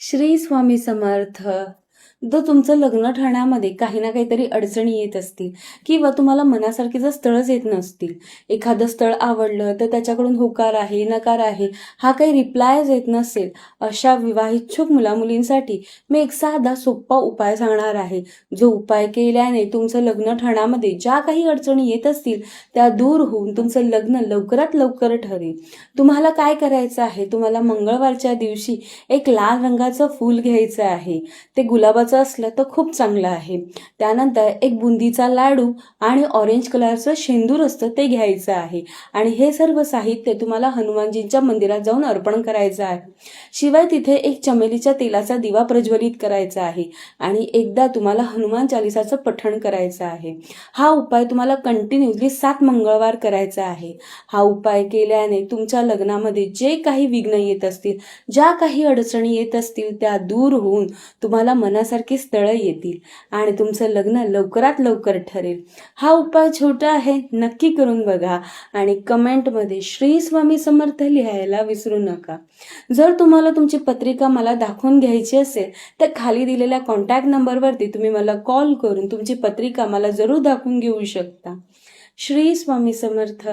श्री स्वामी समर्थ. जर तुमचं लग्न ठरण्यामध्ये काही ना काहीतरी अडचणी येत असतील किंवा तुम्हाला मनासारखी जर स्थळच येत नसतील, एखादं स्थळ आवडलं तर त्याच्याकडून होकार आहे नकार आहे हा काही रिप्लायच येत नसेल, अशा विवाहिच्छुक मुलामुलींसाठी मी एक साधा सोप्पा उपाय सांगणार आहे. जो उपाय केल्याने तुमचं लग्न ठरण्यामध्ये ज्या काही अडचणी येत असतील त्या दूर होऊन तुमचं लग्न लवकरात लवकर ठरेल. तुम्हाला काय करायचं आहे, तुम्हाला मंगळवारच्या दिवशी एक लाल रंगाचं फूल घ्यायचं आहे. ते गुलाबाचं असलं तर खूप चांगलं आहे. त्यानंतर एक बुंदीचा लाडू आणि ऑरेंज कलरचं शेंदूर असतं ते घ्यायचं आहे. आणि हे सर्व साहित्य तुम्हाला हनुमानजींच्या मंदिरात जाऊन अर्पण करायचं आहे. शिवाय तिथे एक चमेलीच्या तेलाचा दिवा प्रज्वलित करायचा आहे आणि एकदा तुम्हाला हनुमान चालिसाचं पठण करायचं आहे. हा उपाय तुम्हाला कंटिन्युअसली 7 मंगळवार करायचा आहे. हा उपाय केल्याने तुमच्या लग्नामध्ये जे काही विघ्न येत असतील, ज्या काही अडचणी येत असतील त्या दूर होऊन तुम्हाला मनासारखी स्थळं येतील आणि तुमचं लग्न लवकरात लवकर ठरेल. हा उपाय छोटा आहे, नक्की करून बघा आणि कमेंटमध्ये श्री स्वामी समर्थ लिहायला विसरू नका. जर तुम्हाला तुमची पत्रिका मला दाखवून घ्यायची असेल तर खाली दिलेल्या कॉन्टॅक्ट नंबरवरती तुम्ही मला कॉल करून तुमची पत्रिका मला जरूर दाखवून घेऊ शकता. श्री स्वामी समर्थ.